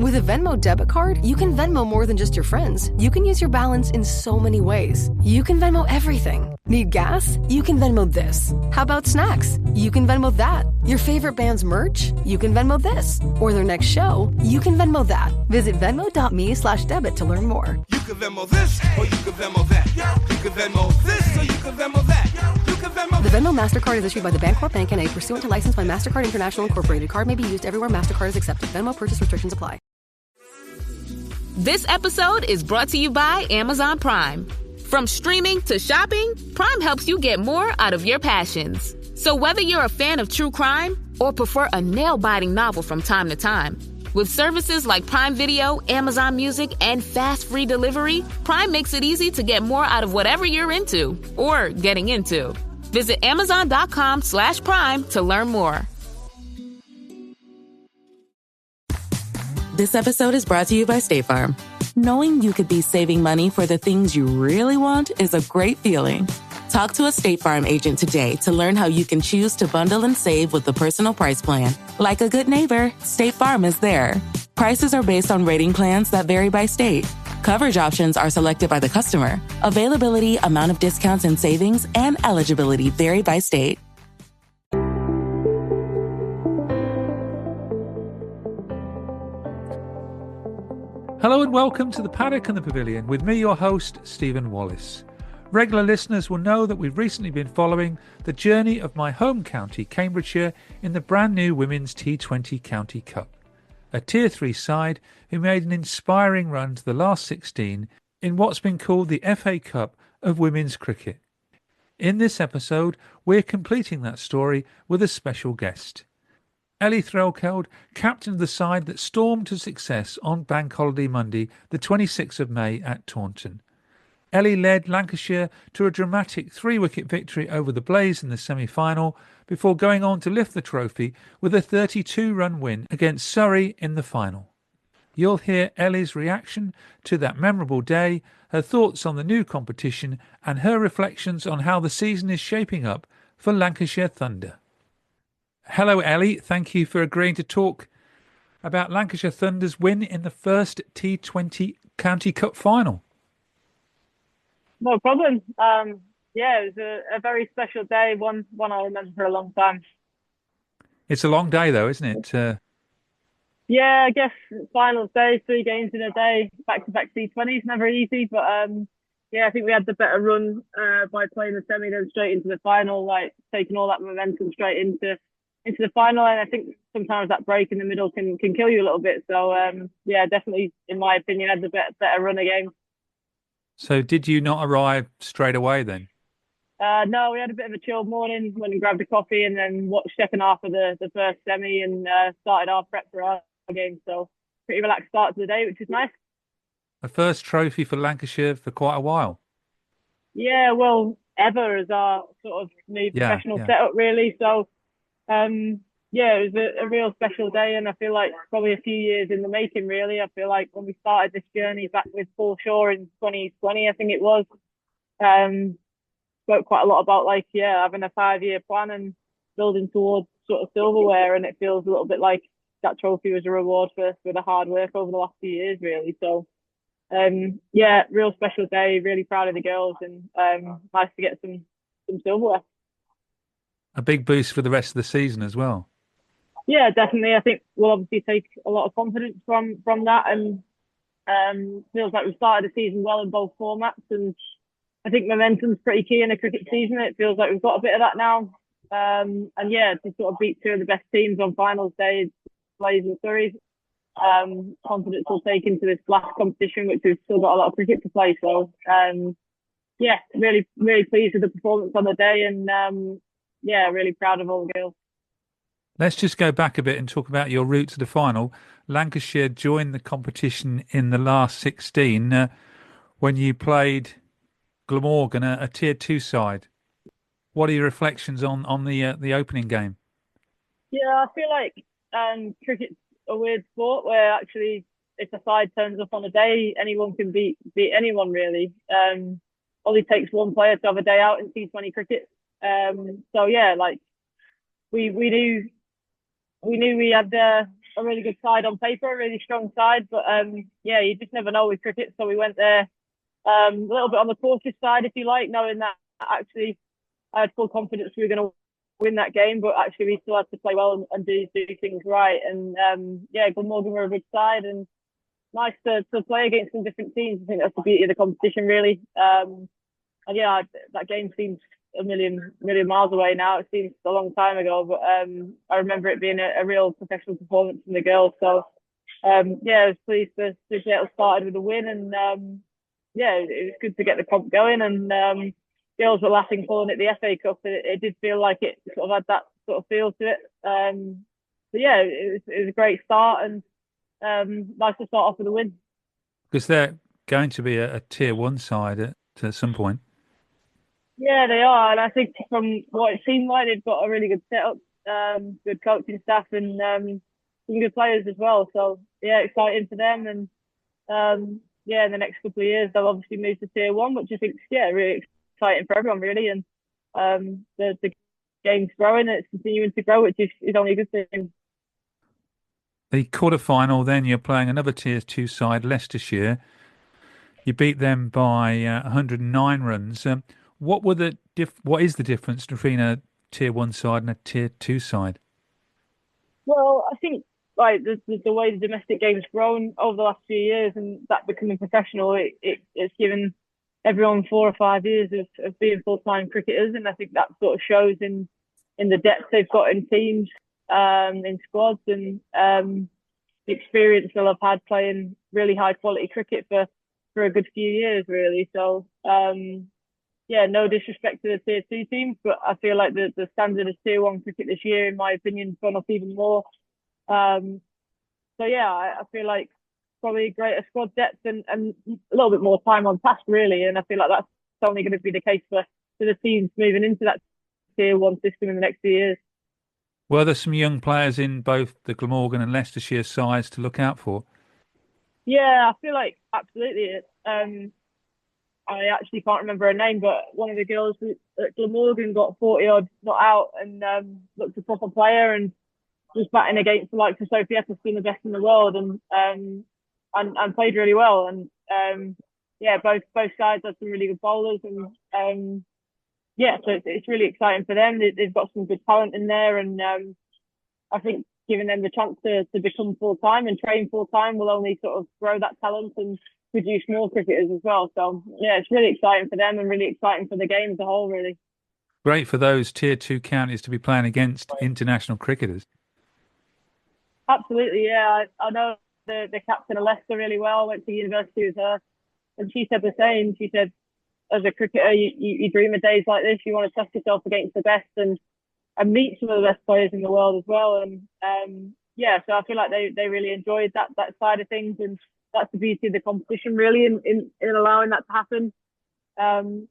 With a Venmo debit card, you can Venmo more than just your friends. You can use your balance in so many ways. You can Venmo everything. Need gas? You can Venmo this. How about snacks? You can Venmo that. Your favorite band's merch? You can Venmo this. Or their next show? You can Venmo that. Visit Venmo.me/debit to learn more. You can Venmo this, or you can Venmo that. You can Venmo this, or you can Venmo that. You can Venmo. The Venmo MasterCard is issued by the Bancorp Bank N.A. pursuant to license by MasterCard International Incorporated. Card may be used everywhere MasterCard is accepted. Venmo purchase restrictions apply. This episode is brought to you by Amazon Prime. From streaming to shopping, Prime helps you get more out of your passions. So whether you're a fan of true crime or prefer a nail-biting novel from time to time, with services like Prime Video, Amazon Music, and fast free delivery, Prime makes it easy to get more out of whatever you're into or getting into. Visit Amazon.com/Prime to learn more. This episode is brought to you by State Farm. Knowing you could be saving money for the things you really want is a great feeling. Talk to a State Farm agent today to learn how you can choose to bundle and save with the Personal Price Plan. Like a good neighbor, State Farm is there. Prices are based on rating plans that vary by state. Coverage options are selected by the customer. Availability, amount of discounts and savings, and eligibility vary by state. Hello and welcome to the Paddock and The Pavilion with me, your host, Stephen Wallis. Regular listeners will know that we've recently been following the journey of my home county, Cambridgeshire, in the brand new Women's T20 County Cup. A Tier 3 side who made an inspiring run to the last 16 in what's been called the FA Cup of women's cricket. In this episode, we're completing that story with a special guest. Ellie Threlkeld, captain of the side that stormed to success on Bank Holiday Monday, the 26th of May at Taunton. Ellie led Lancashire to a dramatic 3-wicket victory over the Blaze in the semi-final before going on to lift the trophy with a 32-run win against Surrey in the final. You'll hear Ellie's reaction to that memorable day, her thoughts on the new competition and her reflections on how the season is shaping up for Lancashire Thunder. Hello, Ellie. Thank you for agreeing to talk about Lancashire Thunder's win in the first T20 County Cup final. No problem. It was a very special day, one I'll remember for a long time. It's a long day, though, isn't it? Yeah, I guess finals day, 3 games in a day, back-to-back T20s, never easy. But I think we had the better run by playing the semi, then straight into the final, like taking all that momentum straight into the final. And I think sometimes that break in the middle can kill you a little bit. So, definitely, in my opinion, had the better run of games. So did you not arrive straight away then? No, we had a bit of a chilled morning, went and grabbed a coffee and then watched second half of the first semi and started our prep for our game. So pretty relaxed start to the day, which is nice. A first trophy for Lancashire for quite a while. Yeah, well, ever as our sort of new professional setup, really. So, it was a real special day, and I feel like probably a few years in the making, really. I feel like when we started this journey back with Paul Shaw in 2020, I think it was, spoke quite a lot about having a 5-year plan and building towards sort of silverware, and it feels a little bit like that trophy was a reward for the hard work over the last few years, really. So, real special day, really proud of the girls, and nice to get some silverware. A big boost for the rest of the season as well. Yeah, definitely. I think we'll obviously take a lot of confidence from that, and feels like we've started the season well in both formats, and I think momentum's pretty key in a cricket season. It feels like we've got a bit of that now, to sort of beat 2 of the best teams on finals day, Blaze and Surrey. Confidence will take into this last competition, which we've still got a lot of cricket to play. So, really, really pleased with the performance on the day, and really proud of all the girls. Let's just go back a bit and talk about your route to the final. Lancashire joined the competition in the last 16 when you played Glamorgan, a Tier 2 side. What are your reflections on the opening game? Yeah, I feel like cricket's a weird sport where actually if a side turns up on a day, anyone can beat anyone, really. Only takes one player to have a day out in T20 cricket. We knew we had a really good side on paper, a really strong side. But yeah, you just never know with cricket. So we went there a little bit on the cautious side, if you like, knowing that actually I had full confidence we were going to win that game, but actually we still had to play well and do things right. And yeah, Glamorgan were a good side, and nice to play against some different teams. I think that's the beauty of the competition, really. And yeah, that game seems a million miles away now. It seems a long time ago, but I remember it being a real professional performance from the girls. So yeah, I was pleased to get it started with a win, and yeah, it was good to get the comp going. And girls were laughing calling it the FA Cup. It did feel like it sort of had that sort of feel to it. But yeah, it was a great start, and nice to start off with a win. Because they're going to be a tier 1 side at some point. Yeah, they are, and I think from what it seemed like, they've got a really good setup, good coaching staff, and some good players as well. So yeah, exciting for them, and yeah, in the next couple of years they'll obviously move to tier 1, which I think really exciting for everyone, really. And the game's growing, and it's continuing to grow, which is only a good thing. The quarter-final, then you're playing another tier 2 side, Leicestershire. You beat them by 109 runs. What is the difference between a tier 1 side and a tier 2 side? Well, I think like the way the domestic game's grown over the last few years, and that becoming professional, it's given everyone 4 or 5 years of being full-time cricketers, and I think that sort of shows in the depth they've got in teams, in squads, and the experience they'll have had playing really high-quality cricket for a good few years, really. So yeah, no disrespect to the tier 2 teams, but I feel like the standard of tier 1 cricket this year, in my opinion, has gone up even more. So yeah, I feel like probably greater squad depth and a little bit more time on task, really. And I feel like that's only going to be the case for the teams moving into that tier 1 system in the next few years. Were there some young players in both the Glamorgan and Leicestershire sides to look out for? Yeah, I feel like absolutely. I actually can't remember her name, but one of the girls at Glamorgan got 40 odd not out, and looked a proper player, and was batting against the likes of Sophie Eccleston, the best in the world, and played really well. And yeah, both sides had some really good bowlers, and yeah, so it's really exciting for them. They've got some good talent in there, and I think giving them the chance to become full-time and train full-time will only sort of grow that talent and produce more cricketers as well. So yeah, it's really exciting for them and really exciting for the game as a whole, really. Great for those tier 2 counties to be playing against international cricketers. Absolutely, yeah. I know the captain of Leicester really well. I went to university with her, and she said the same. She said, as a cricketer, you dream of days like this. You want to test yourself against the best and meet some of the best players in the world as well. And yeah, so I feel like they really enjoyed that side of things, and that's the beauty of the competition, really, in allowing that to happen. So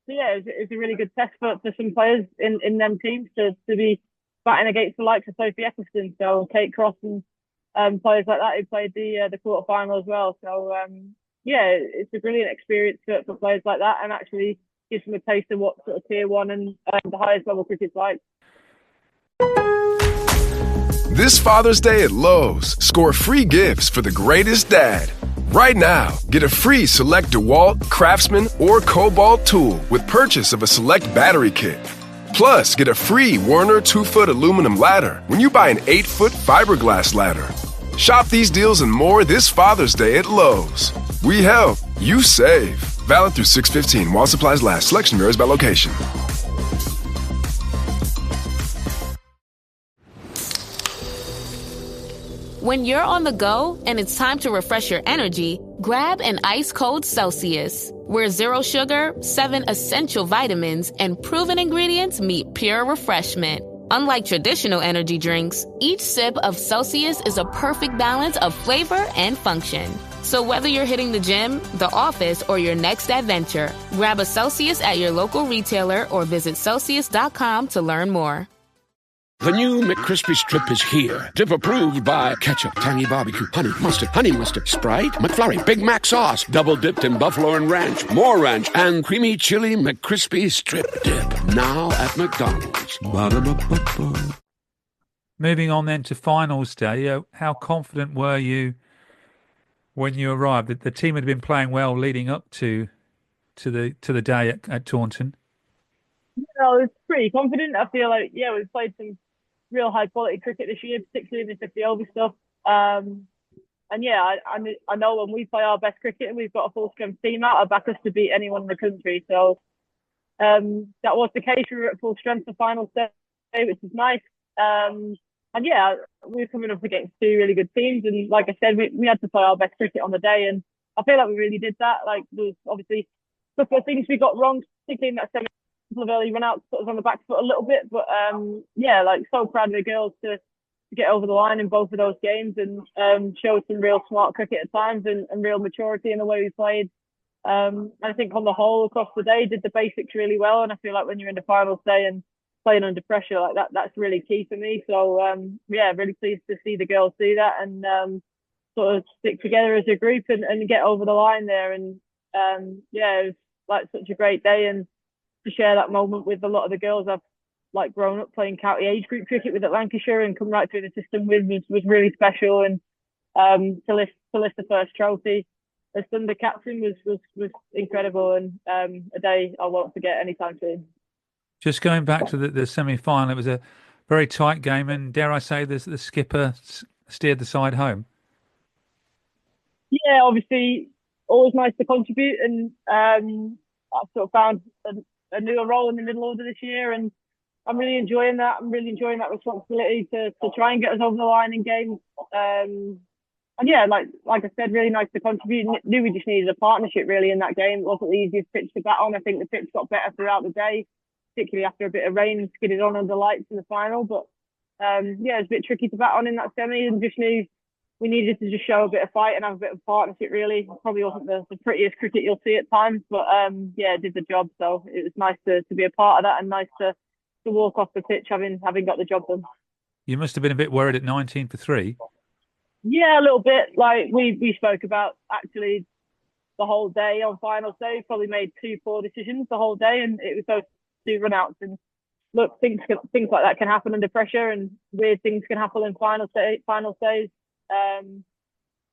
yeah, it's a really good test for some players in them teams to be batting against the likes of Sophie Eccleston, so Kate Cross, and players like that who played the quarter-final as well. So yeah, it's a brilliant experience for players like that, and actually gives them a taste of what sort of tier 1 and the highest level cricket's like. This Father's Day at Lowe's, score free gifts for the greatest dad. Right now, get a free select DeWalt, Craftsman, or Cobalt tool with purchase of a select battery kit. Plus, get a free Werner 2-foot aluminum ladder when you buy an 8-foot fiberglass ladder. Shop these deals and more this Father's Day at Lowe's. We help, you save. Valid through 6/15 while supplies last. Selection varies by location. When you're on the go and it's time to refresh your energy, grab an ice-cold Celsius, where 0 sugar, 7 essential vitamins, and proven ingredients meet pure refreshment. Unlike traditional energy drinks, each sip of Celsius is a perfect balance of flavor and function. So whether you're hitting the gym, the office, or your next adventure, grab a Celsius at your local retailer or visit Celsius.com to learn more. The new McCrispy Strip is here. Dip approved by ketchup, tangy barbecue, honey mustard, Sprite, McFlurry, Big Mac sauce, double dipped in buffalo and ranch, more ranch, and creamy chili McCrispy Strip Dip. Now at McDonald's. Ba-da-ba-ba-ba. Moving on then to finals day, how confident were you when you arrived? The team had been playing well leading up to the day at Taunton. I was pretty confident. I feel like, yeah, we've played some real high quality cricket this year, particularly in the 50 over stuff. And yeah, I know when we play our best cricket and we've got a full strength team out, I back us to beat anyone in the country. So that was the case. We were at full strength for final day, which is nice. And yeah, we were coming up against two really good teams. And like I said, we had to play our best cricket on the day. And I feel like we really did that. Like, there was obviously a couple of things we got wrong, particularly in that semi, couple of early run outs put us on the back foot a little bit. But yeah, like, so proud of the girls to get over the line in both of those games and show some real smart cricket at times and real maturity in the way we played. I think on the whole across the day did the basics really well. And I feel like when you're in the finals day and playing under pressure like that, that's really key for me. So yeah, really pleased to see the girls do that and sort of stick together as a group and get over the line there. And yeah, it was like such a great day, and to share that moment with a lot of the girls I've like grown up playing county age group cricket with at Lancashire and come right through the system with was really special. And to lift the first trophy as Thunder captain was incredible, and a day I won't forget anytime soon. Just going back to the semi-final, it was a very tight game, and dare I say, the skipper steered the side home. Yeah, obviously, always nice to contribute, and I've sort of found a newer role in the middle order this year, and I'm really enjoying that. I'm really enjoying that responsibility to try and get us over the line in games. And yeah, like I said, really nice to contribute. Knew we just needed a partnership really in that game. It wasn't the easiest pitch to bat on. I think the pitch got better throughout the day, particularly after a bit of rain and skidded on under lights in the final. But yeah, it was a bit tricky to bat on in that semi, and just knew we needed to just show a bit of fight and have a bit of partnership really. Probably wasn't the prettiest cricket you'll see at times, but yeah, it did the job. So it was nice to be a part of that, and nice to walk off the pitch having got the job done. You must have been a bit worried at 19 for 3. Yeah, a little bit. Like we spoke about actually the whole day on finals day. Probably made 2 poor decisions the whole day, and it was those 2 run-outs. And look, things like that can happen under pressure, and weird things can happen in final days.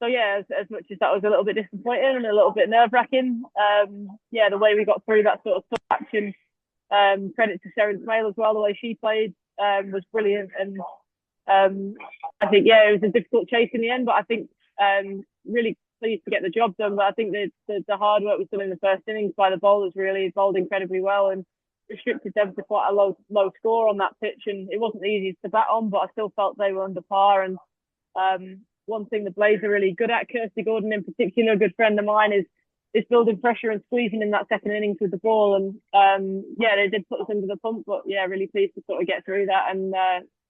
So yeah, as much as that was a little bit disappointing and a little bit nerve-wracking, yeah, the way we got through that sort of tough action, credit to Sarah Smale as well, the way she played was brilliant. And I think, yeah, it was a difficult chase in the end, but I think really pleased to get the job done. But I think the hard work was done in the first innings by the bowlers. Really bowled incredibly well and restricted them to quite a low score on that pitch. And it wasn't the easiest to bat on, but I still felt they were under par. And one thing the Blades are really good at, Kirsty Gordon in particular, a good friend of mine, is building pressure and squeezing in that second innings with the ball. And yeah, they did put us under the pump, but yeah, really pleased to sort of get through that and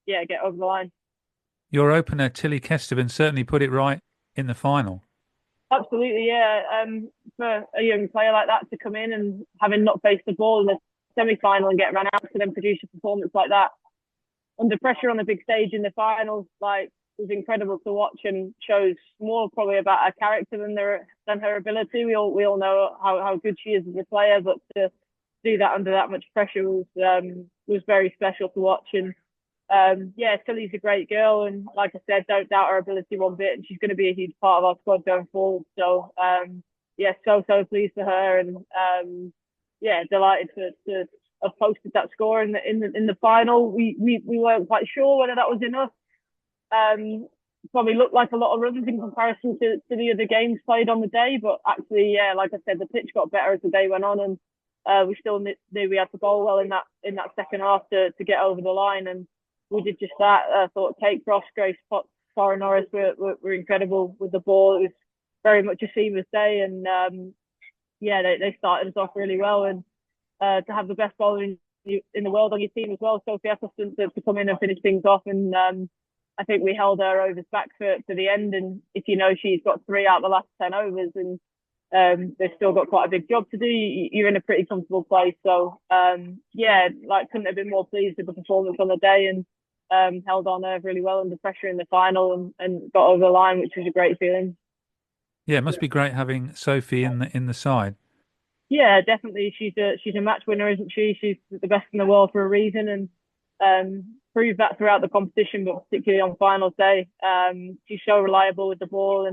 yeah, get over the line. Your opener, Tilly Kesterman, certainly put it right in the final. Absolutely, yeah. For a young player like that to come in and having not faced the ball in the semi-final and get run out, to then produce a performance like that under pressure on a big stage in the finals, like, was incredible to watch, and shows more probably about her character than her ability. We all know how good she is as a player, but to do that under that much pressure was very special to watch. And yeah, Tilly's a great girl, and like I said, don't doubt her ability one bit, and she's going to be a huge part of our squad going forward. So yeah, so pleased for her, and yeah, delighted to have posted that score in the final. We weren't quite sure whether that was enough. Probably looked like a lot of runs in comparison to the other games played on the day, but actually, yeah, like I said, the pitch got better as the day went on, and we still knew we had to bowl well in that second half to get over the line, and we did just that. I thought Kate Cross, Grace Potts, Sarah Norris were incredible with the ball. It was very much a seamless day, and yeah, they started us off really well, and to have the best bowler in the world on your team as well, Sophie Eccleston, to come in and finish things off. And I think we held her overs back to the end, and if you know she's got 3 out of the last 10 overs, and they've still got quite a big job to do, you're in a pretty comfortable place. So yeah, like, couldn't have been more pleased with the performance on the day, and held on her really well under pressure in the final, and got over the line, which was a great feeling. Yeah, it must be great having Sophie in the side. Yeah, definitely. She's a match winner, isn't she? She's the best in the world for a reason, and proved that throughout the competition, but particularly on finals day. She's so reliable with the ball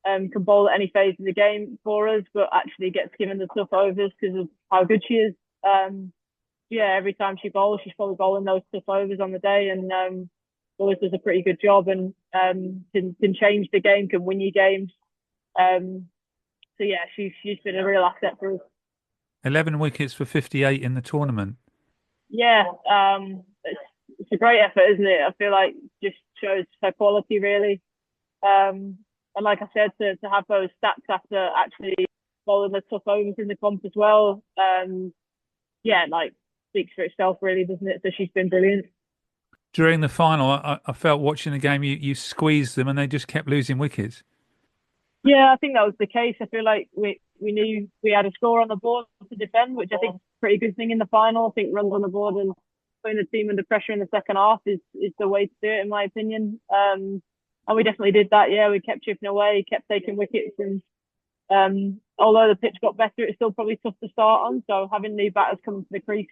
and can bowl at any phase of the game for us, but actually gets given the tough overs because of how good she is. Every time she bowls, she's probably bowling those tough overs on the day, and always does a pretty good job, and can change the game, can win you games. She's been a real asset for us. 11 wickets for 58 in the tournament. Yeah, it's a great effort, isn't it? I feel like just shows her quality, really. And like I said, to have those stats after actually bowling the tough overs in the comp as well, speaks for itself, really, doesn't it? So she's been brilliant. During the final, I felt watching the game, you squeezed them and they just kept losing wickets. Yeah, I think that was the case. I feel like we knew we had a score on the board to defend, which I think is a pretty good thing in the final. I think runs on the board and putting the team under pressure in the second half is the way to do it, in my opinion. And we definitely did that. Yeah, we kept chipping away, kept taking wickets, and although the pitch got better, it's still probably tough to start on. So having new batters coming to the crease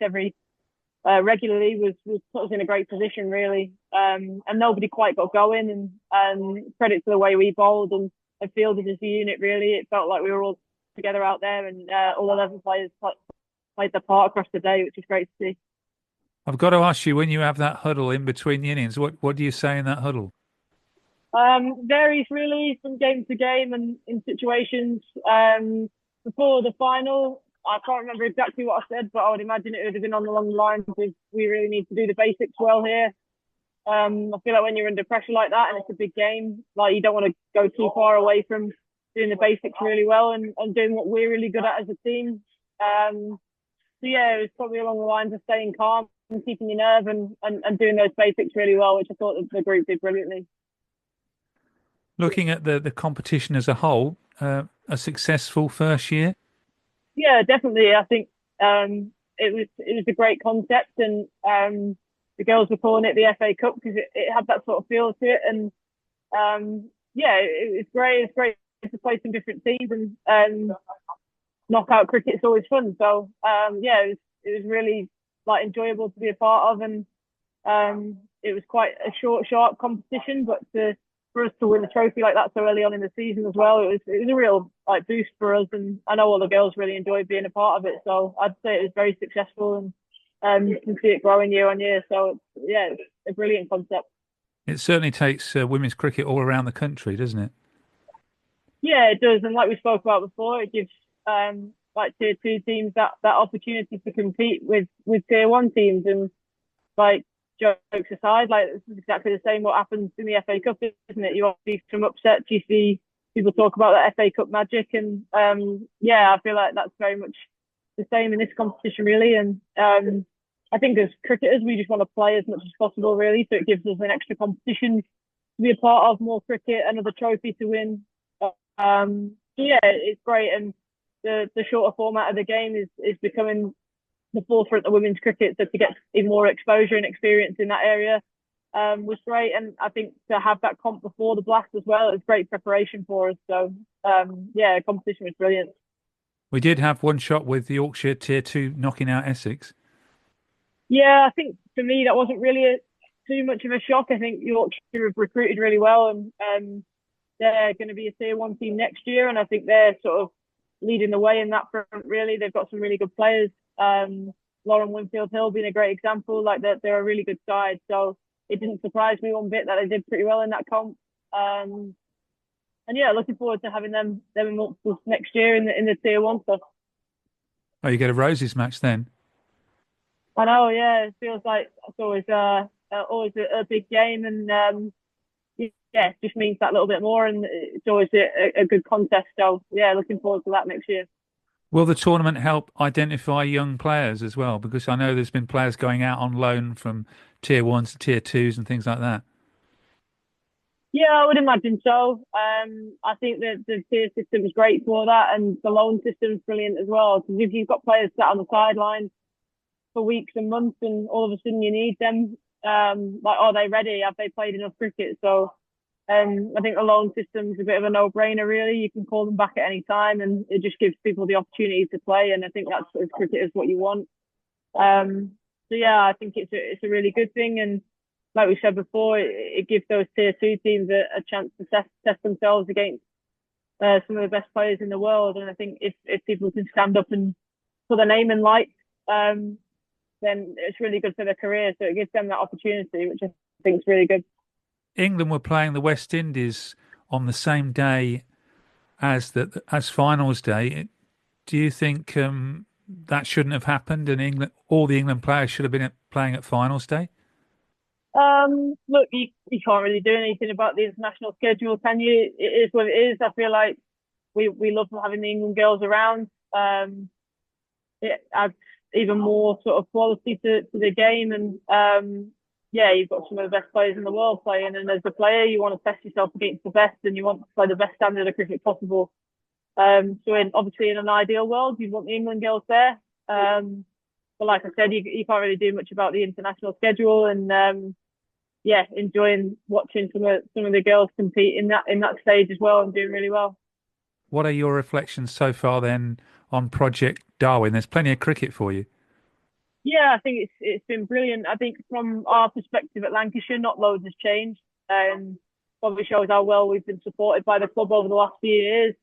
regularly was put us in a great position, really. And nobody quite got going. And credit to the way we bowled and fielded as a unit, really. It felt like we were all together out there, and all 11 players played their part across the day, which is great to see. I've got to ask you, when you have that huddle in between the innings, what do you say in that huddle? Varies, really, from game to game and in situations. Before the final, I can't remember exactly what I said, but I would imagine it would have been along the lines of, we really need to do the basics well here. I feel like when you're under pressure like that and it's a big game, like, you don't want to go too far away from doing the basics really well and doing what we're really good at as a team. It was probably along the lines of staying calm and keeping your nerve and doing those basics really well, which I thought the group did brilliantly. Looking at the competition as a whole, a successful first year? Yeah, definitely. I think it was a great concept, and the girls were calling it the FA Cup because it had that sort of feel to it. And it was great. It's great to play some different teams, and knockout cricket's always fun. So it was really enjoyable to be a part of, and it was quite a short, sharp competition, but for us to win a trophy like that so early on in the season as well, it was a real boost for us, and I know all the girls really enjoyed being a part of it. So I'd say it was very successful, and you can see it growing year on year. So it's a brilliant concept. It certainly takes women's cricket all around the country, doesn't it? Yeah, it does, and like we spoke about before, it gives tier 2 teams that opportunity to compete with tier 1 teams, and jokes aside, this is exactly the same what happens in the FA Cup, isn't it? You see some upsets, you see people talk about that FA Cup magic, and I feel like that's very much the same in this competition, really. And I think as cricketers, we just want to play as much as possible, really, so it gives us an extra competition to be a part of, more cricket, another trophy to win. It's great, and the shorter format of the game is becoming the forefront of women's cricket, so to get even more exposure and experience in that area was great. And I think to have that comp before the Blast as well, it was great preparation for us. So competition was brilliant. We did have one shot with the Yorkshire Tier 2 knocking out Essex. Yeah, I think for me that wasn't really too much of a shock. I think Yorkshire have recruited really well, and they're going to be a Tier 1 team next year, and I think they're sort of leading the way in that front, really. They've got some really good players. Lauren Winfield Hill being a great example, they're a really good side. So it didn't surprise me one bit that they did pretty well in that comp. Looking forward to having them in multiples next year in the Tier 1 stuff. Oh, you get a Roses match then? I know, yeah. It feels like it's always a big game, and it just means that little bit more, and it's always a good contest. So looking forward to that next year. Will the tournament help identify young players as well? Because I know there's been players going out on loan from Tier 1s to Tier 2s and things like that. Yeah, I would imagine so. I think that the tier system is great for that, and the loan system is brilliant as well. Because if you've got players sat on the sidelines for weeks and months, and all of a sudden you need them, are they ready? Have they played enough cricket? So I think the loan system is a bit of a no-brainer, really. You can call them back at any time, and it just gives people the opportunity to play. And I think that's, as cricket, is what you want. yeah, I think it's a really good thing. And like we said before, it gives those tier 2 teams a chance to test themselves against some of the best players in the world. And I think if people can stand up and put their name in lights, then it's really good for their career. So it gives them that opportunity, which I think is really good. England were playing the West Indies on the same day as finals day. Do you think that shouldn't have happened, and all the England players should have been playing at finals day? Look, you can't really do anything about the international schedule, can you? It is what it is. I feel like we love having the England girls around. It adds even more sort of quality to the game, and yeah, you've got some of the best players in the world playing, and as a player, you want to test yourself against the best, and you want to play the best standard of cricket possible. So obviously in an ideal world, you'd want the England girls there. But like I said, you can't really do much about the international schedule, and yeah, enjoying watching some of the girls compete in that stage as well and doing really well. What are your reflections so far then on Project Darwin? There's plenty of cricket for you. Yeah, I think it's been brilliant. I think from our perspective at Lancashire, not loads has changed. Probably shows how well we've been supported by the club over the last few years.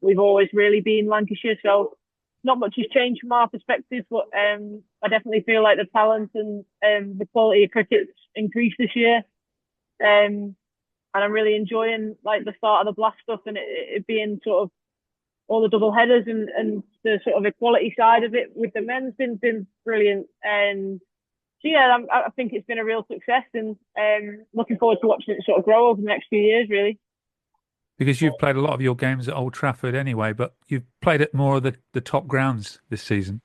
We've always really been Lancashire, so not much has changed from our perspective. But I definitely feel like the talent and the quality of cricket's increased this year. And I'm really enjoying like the start of the Blast stuff and it being sort of all the double headers and the sort of equality side of it with the men's been brilliant. And so yeah, I think it's been a real success, and looking forward to watching it sort of grow over the next few years, really. Because you've played a lot of your games at Old Trafford anyway, but you've played at more of the top grounds this season.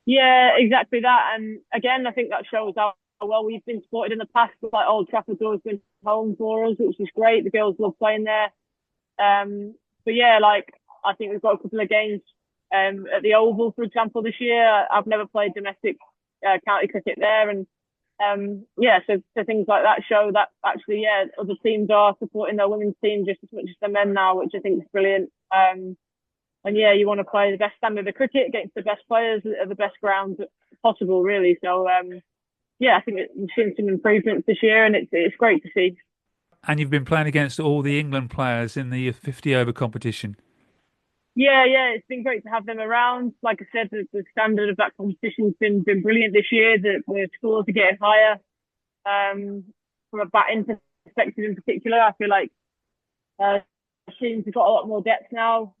Yeah, exactly that. And again, I think that shows how well we've been supported in the past. Like Old Trafford's always been home for us, which is great. The girls love playing there. But yeah, like I think we've got a couple of games at the Oval, for example, this year. I've never played domestic county cricket there, and yeah, so things like that show that actually, yeah, other teams are supporting their women's team just as much as the men now, which I think is brilliant. And yeah, you want to play the best standard of cricket against the best players at the best grounds possible, really. So yeah, I think we've seen some improvements this year, and it's great to see. And you've been playing against all the England players in the 50-over competition. Yeah, it's been great to have them around. Like I said, the standard of that competition's been brilliant this year. The scores are getting higher. From a batting perspective in particular, I feel like teams have got a lot more depth now.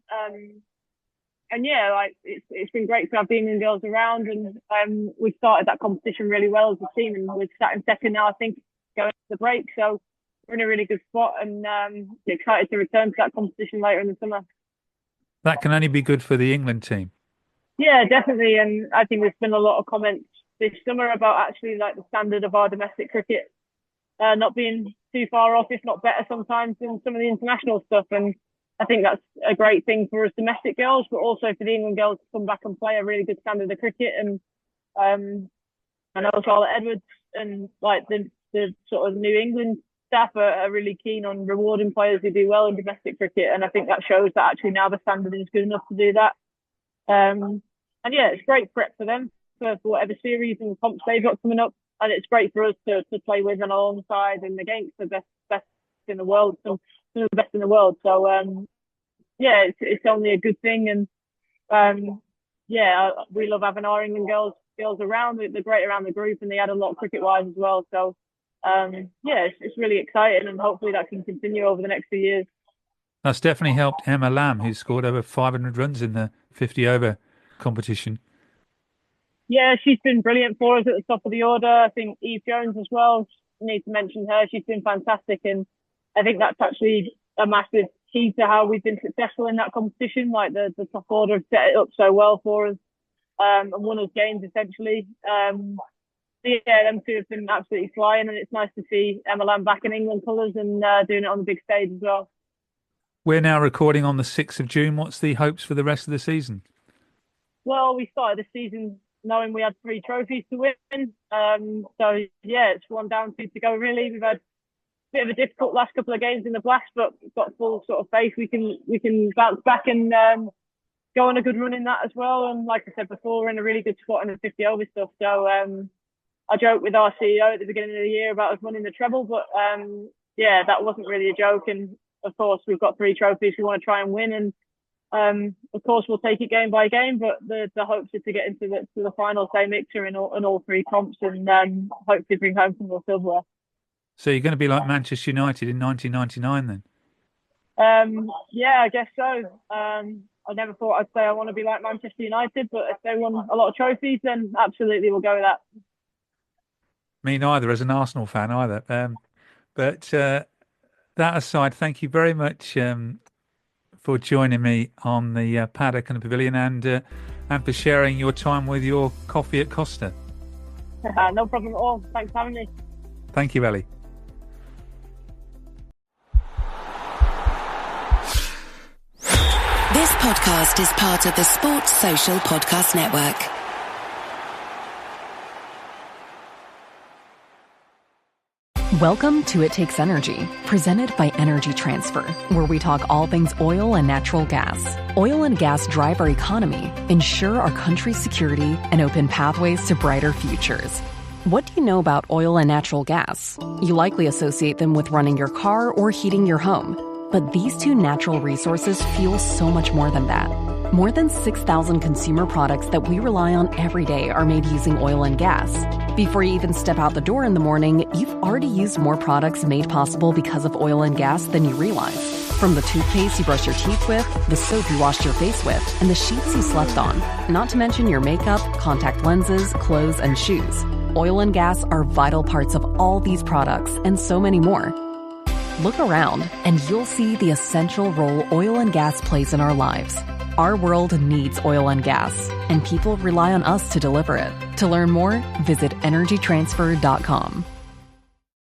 And yeah, like it's been great to have the England girls around, and we started that competition really well as a team, and we're sat in second now, I think, going to the break. So we're in a really good spot, and excited to return to that competition later in the summer. That can only be good for the England team. Yeah, definitely. And I think there's been a lot of comments this summer about actually like the standard of our domestic cricket not being too far off, if not better sometimes, than some of the international stuff. And I think that's a great thing for us domestic girls, but also for the England girls to come back and play a really good standard of cricket. And I know Charlotte Edwards and like the sort of New England staff are really keen on rewarding players who do well in domestic cricket, and I think that shows that actually now the standard is good enough to do that. And yeah, it's great prep for them for whatever series and comps they've got coming up, and it's great for us to play with and alongside and against the best in the world, some of the best in the world. So yeah, it's only a good thing, and yeah, we love having our England girls around. They're great around the group, and they add a lot cricket wise as well. So yeah, it's really exciting, and hopefully that can continue over the next few years. That's definitely helped Emma Lamb, who scored over 500 runs in the 50-over competition. Yeah, she's been brilliant for us at the top of the order. I think Eve Jones as well, need to mention her. She's been fantastic, and I think that's actually a massive key to how we've been successful in that competition. Like the top order have set it up so well for us, and won us games essentially. Yeah, them two have been absolutely flying, and it's nice to see Emma Lamb back in England colours and doing it on the big stage as well. We're now recording on the 6th of June. What's the hopes for the rest of the season? Well, we started the season knowing we had 3 trophies to win. So yeah, it's one down, 2 to go really. We've had a bit of a difficult last couple of games in the Blast, but we've got full sort of faith we can bounce back and go on a good run in that as well. And like I said before, we're in a really good spot in the 50 over stuff. So I joked with our CEO at the beginning of the year about us winning the treble, but yeah, that wasn't really a joke. And of course, we've got 3 trophies we want to try and win, and of course we'll take it game by game. But the hopes is to get into the final, say, mixer in all 3 comps, and hopefully bring home some more silverware. So you're going to be like Manchester United in 1999 then? Yeah, I guess so. I never thought I'd say I want to be like Manchester United, but if they won a lot of trophies, then absolutely we'll go with that. Me neither, as an Arsenal fan either. But that aside, thank you very much for joining me on the Paddock and the Pavilion, and for sharing your time with your coffee at Costa. No problem at all. Thanks for having me. Thank you, Ellie. This podcast is part of the Sports Social Podcast Network. Welcome to It Takes Energy, presented by Energy Transfer, where we talk all things oil and natural gas. Oil and gas drive our economy, ensure our country's security, and open pathways to brighter futures. What do you know about oil and natural gas? You likely associate them with running your car or heating your home. But these 2 natural resources fuel so much more than that. More than 6,000 consumer products that we rely on every day are made using oil and gas. Before you even step out the door in the morning, you've already used more products made possible because of oil and gas than you realize. From the toothpaste you brush your teeth with, the soap you washed your face with, and the sheets you slept on. Not to mention your makeup, contact lenses, clothes, and shoes. Oil and gas are vital parts of all these products and so many more. Look around, and you'll see the essential role oil and gas plays in our lives. Our world needs oil and gas, and people rely on us to deliver it. To learn more, visit energytransfer.com.